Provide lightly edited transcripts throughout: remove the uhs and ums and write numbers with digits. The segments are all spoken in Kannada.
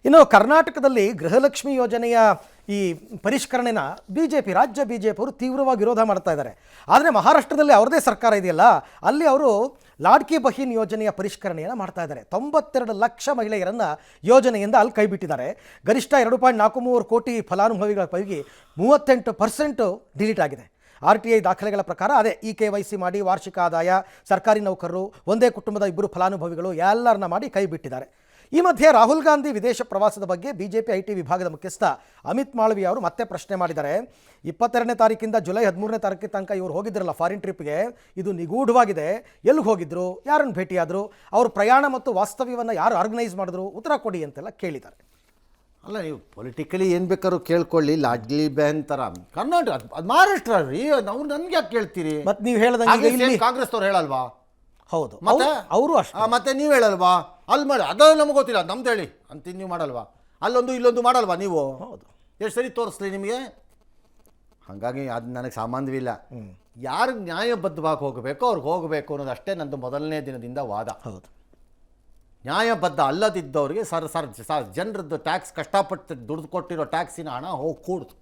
ಇನ್ನು ಕರ್ನಾಟಕದಲ್ಲಿ ಗೃಹಲಕ್ಷ್ಮಿ ಯೋಜನೆಯ ಈ ಪರಿಷ್ಕರಣೆನ ರಾಜ್ಯ ಬಿಜೆಪಿ ಅವರು ತೀವ್ರವಾಗಿ ವಿರೋಧ ಮಾಡ್ತಾ ಇದ್ದಾರೆ. ಆದರೆ ಮಹಾರಾಷ್ಟ್ರದಲ್ಲಿ ಅವರದೇ ಸರ್ಕಾರ ಇದೆಯಲ್ಲ, ಅಲ್ಲಿ ಅವರು ಲಾಡ್ಕಿ ಬಹೀನ್ ಯೋಜನೆಯ ಪರಿಷ್ಕರಣೆಯನ್ನು ಮಾಡ್ತಾ ಇದ್ದಾರೆ. 92 ಲಕ್ಷ ಮಹಿಳೆಯರನ್ನು ಯೋಜನೆಯಿಂದ ಅಲ್ಲಿ ಕೈಬಿಟ್ಟಿದ್ದಾರೆ. ಗರಿಷ್ಠ 2.43 ಕೋಟಿ ಫಲಾನುಭವಿಗಳ ಪೈಕಿ 38% ಡಿಲೀಟ್ ಆಗಿದೆ. RTI ದಾಖಲೆಗಳ ಪ್ರಕಾರ ಅದೇ KYC ಮಾಡಿ ವಾರ್ಷಿಕ ಆದಾಯ, ಸರ್ಕಾರಿ ನೌಕರರು, ಒಂದೇ ಕುಟುಂಬದ 2 ಫಲಾನುಭವಿಗಳು ಎಲ್ಲರನ್ನ ಮಾಡಿ ಕೈ ಬಿಟ್ಟಿದ್ದಾರೆ. ಈ ಮಧ್ಯೆ ರಾಹುಲ್ ಗಾಂಧಿ ವಿದೇಶ ಪ್ರವಾಸದ ಬಗ್ಗೆ ಬಿಜೆಪಿ IT ವಿಭಾಗದ ಮುಖ್ಯಸ್ಥ ಅಮಿತ್ ಮಾಳವಿಯ ಅವರು ಮತ್ತೆ ಪ್ರಶ್ನೆ ಮಾಡಿದ್ದಾರೆ. 22ನೇ ತಾರೀಕಿಂದ ಜುಲೈ 13ನೇ ತಾರೀಕಿನ ತನಕ ಇವರು ಹೋಗಿದ್ರಲ್ಲ ಫಾರಿನ್ ಟ್ರಿಪ್ಗೆ, ಇದು ನಿಗೂಢವಾಗಿದೆ. ಎಲ್ಲಿಗೆ ಹೋಗಿದ್ರು, ಯಾರನ್ನು ಭೇಟಿಯಾದರು, ಅವ್ರ ಪ್ರಯಾಣ ಮತ್ತು ವಾಸ್ತವ್ಯವನ್ನು ಯಾರು ಆರ್ಗನೈಸ್ ಮಾಡಿದ್ರು, ಉತ್ತರ ಕೊಡಿ ಅಂತೆಲ್ಲ ಕೇಳಿದ್ದಾರೆ. ಅಲ್ಲ, ನೀವು ಪೊಲಿಟಿಕಲಿ ಏನು ಬೇಕಾದ್ರೂ ಕೇಳ್ಕೊಳ್ಳಿ. ಲಾಡ್ಲಿ ಬೆಹನ್ ಥರ ಕರ್ನಾಟಕ ಅದು ಮಹಾರಾಷ್ಟ್ರ ರೀ, ನಾವು ನನಗೆ ಯಾಕೆ ಕೇಳ್ತೀರಿ? ಮತ್ತು ನೀವು ಹೇಳ್ದಂಗೆ ಇಲ್ಲಿ ಕಾಂಗ್ರೆಸ್ನವ್ರು ಹೇಳಲ್ವಾ? ಹೌದು, ಮತ್ತೆ ಅವರು ಅಷ್ಟೇ. ಮತ್ತೆ ನೀವು ಹೇಳಲ್ವಾ? ಅಲ್ಲಿ ಮಾಡಿ ಅದು ನಮಗೆ ಗೊತ್ತಿಲ್ಲ, ನಮ್ದು ಹೇಳಿ ಅಂತ ನೀವು ಮಾಡಲ್ವಾ? ಅಲ್ಲೊಂದು ಇಲ್ಲೊಂದು ಮಾಡಲ್ವಾ ನೀವು? ಹೌದು, ಎಷ್ಟು ಸರಿ ತೋರಿಸ್ಲಿ ನಿಮಗೆ? ಹಾಗಾಗಿ ಅದು ನನಗೆ ಸಾಮಾನ್ಯವಿಲ್ಲ. ಯಾರು ನ್ಯಾಯಬದ್ಧವಾಗಿ ಹೋಗಬೇಕು ಅವ್ರಿಗೆ ಹೋಗಬೇಕು ಅನ್ನೋದಷ್ಟೇ ನಂದು ಮೊದಲನೇ ದಿನದಿಂದ ವಾದ. ಹೌದು, ನ್ಯಾಯಬದ್ಧ ಅಲ್ಲದಿದ್ದವ್ರಿಗೆ ಜನರದ್ದು ಟ್ಯಾಕ್ಸ್ ಕಷ್ಟಪಟ್ಟು ದುಡ್ದು ಕೊಟ್ಟಿರೋ ಟ್ಯಾಕ್ಸಿನ ಹಣ ಹೋಗಿ ಕೂಡ್ತು.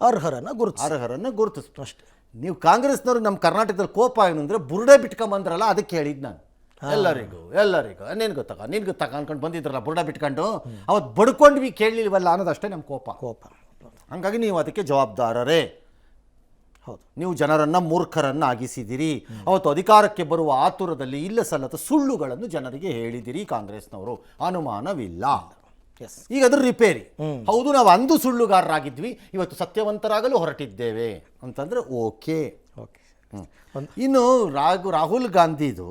ಅರ್ಹರನ್ನು ಗುರುತಿಸ್ತು ಅಷ್ಟೇ. ನೀವು ಕಾಂಗ್ರೆಸ್ನವ್ರು ನಮ್ಮ ಕರ್ನಾಟಕದಲ್ಲಿ ಕೋಪ ಏನು ಅಂದರೆ ಬುರುಡೆ ಬಿಟ್ಕೊಂಬಂದ್ರಲ್ಲ, ಅದಕ್ಕೆ ಹೇಳಿದ್ದು ನಾನು ಎಲ್ಲರಿಗೂ ನಿನ್ಗೆ ಗೊತ್ತಾಗ ಅನ್ಕೊಂಡು ಬಂದಿದ್ರಲ್ಲ ಬುರುಡೆ ಬಿಟ್ಕೊಂಡು, ಅವತ್ತು ಬಡ್ಕೊಂಡ್ವಿ ಕೇಳಲಿಲ್ವಲ್ಲ ಅನ್ನೋದಷ್ಟೇ ನಮ್ಮ ಕೋಪ. ಹಾಗಾಗಿ ನೀವು ಅದಕ್ಕೆ ಜವಾಬ್ದಾರರೇ. ಹೌದು, ನೀವು ಜನರನ್ನು ಮೂರ್ಖರನ್ನು ಆಗಿಸಿದಿರಿ. ಅವತ್ತು ಅಧಿಕಾರಕ್ಕೆ ಬರುವ ಆತುರದಲ್ಲಿ ಇಲ್ಲ ಸಲ್ಲದ ಸುಳ್ಳುಗಳನ್ನು ಜನರಿಗೆ ಹೇಳಿದಿರಿ ಕಾಂಗ್ರೆಸ್ನವರು, ಅನುಮಾನವಿಲ್ಲ. ಈಗ ಅದ್ರ ರಿಪೇರಿ. ಹೌದು, ನಾವು ಅಂದು ಸುಳ್ಳುಗಾರರಾಗಿದ್ವಿ, ಇವತ್ತು ಸತ್ಯವಂತರಾಗಲು ಹೊರಟಿದ್ದೇವೆ ಅಂತಂದ್ರೆ ಓಕೆ. ಇನ್ನು ರಾಹುಲ್ ಗಾಂಧಿದು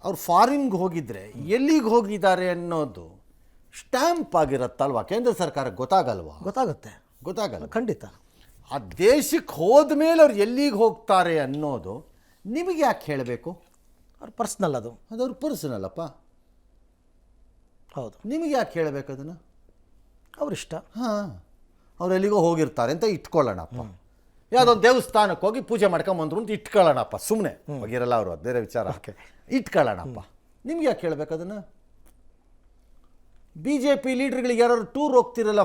ಅವ್ರು ಫಾರಿನ್ಗೆ ಹೋಗಿದ್ರೆ ಎಲ್ಲಿಗೆ ಹೋಗಿದ್ದಾರೆ ಅನ್ನೋದು ಸ್ಟ್ಯಾಂಪ್ ಆಗಿರತ್ತಲ್ವಾ? ಕೇಂದ್ರ ಸರ್ಕಾರಕ್ಕೆ ಗೊತ್ತಾಗಲ್ಲ ಖಂಡಿತ. ಆ ದೇಶಕ್ಕೆ ಹೋದ ಮೇಲೆ ಅವ್ರು ಎಲ್ಲಿಗೆ ಹೋಗ್ತಾರೆ ಅನ್ನೋದು ನಿಮಗೆ ಯಾಕೆ ಹೇಳಬೇಕು? ಅವ್ರ ಪರ್ಸ್ನಲ್, ಅದು ಅವ್ರ ಪರ್ಸನಲ್ ಅಪ್ಪ. ಹೌದು, ನಿಮಗೆ ಯಾಕೆ ಹೇಳಬೇಕು ಅದನ್ನು? ಅವ್ರಿಷ್ಟ. ಹಾಂ, ಅವ್ರು ಎಲ್ಲಿಗೋ ಹೋಗಿರ್ತಾರೆ ಅಂತ ಇಟ್ಕೊಳ್ಳೋಣಪ್ಪ. ಯಾವುದೊಂದು ದೇವಸ್ಥಾನಕ್ಕೆ ಹೋಗಿ ಪೂಜೆ ಮಾಡ್ಕೊಂಬಂದ್ರು ಅಂತ ಇಟ್ಕೊಳ್ಳೋಣಪ್ಪ. ಸುಮ್ಮನೆ ಹೋಗಿರಲ್ಲ ಅವರು, ಬೇರೆ ವಿಚಾರ. ಇಟ್ಕೊಳ್ಳೋಣಪ್ಪ. ನಿಮ್ಗೆ ಯಾಕೆ ಹೇಳಬೇಕು ಅದನ್ನು? BJP ಲೀಡ್ರ್ಗಳಿಗೆ ಯಾರು ಟೂರ್ ಹೋಗ್ತಿರಲ್ಲ,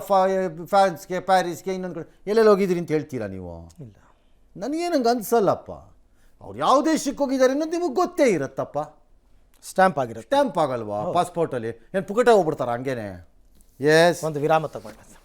ಫ್ರಾನ್ಸ್ಗೆ, ಪ್ಯಾರಿಸ್ಗೆ, ಇನ್ನೊಂದು ಕಡೆ ಎಲ್ಲೆಲ್ಲಿ ಹೋಗಿದ್ರಿ ಅಂತ ಹೇಳ್ತೀರಾ ನೀವು? ಇಲ್ಲ, ನನಗೇನು ಹಂಗೆ ಅನ್ಸಲ್ಲಪ್ಪ. ಅವ್ರು ಯಾವ ದೇಶಕ್ಕೆ ಹೋಗಿದ್ದಾರೆ ಅನ್ನೋದು ನಿಮಗೆ ಗೊತ್ತೇ ಇರುತ್ತಪ್ಪ. ಸ್ಟ್ಯಾಂಪ್ ಆಗಲ್ವಾ ಪಾಸ್ಪೋರ್ಟಲ್ಲಿ? ಏನು ಪುಕಟೆ ಹೋಗ್ಬಿಡ್ತಾರ ಹಂಗೇನೆ? ಒಂದು ವಿರಾಮ ತಗೊಂಡು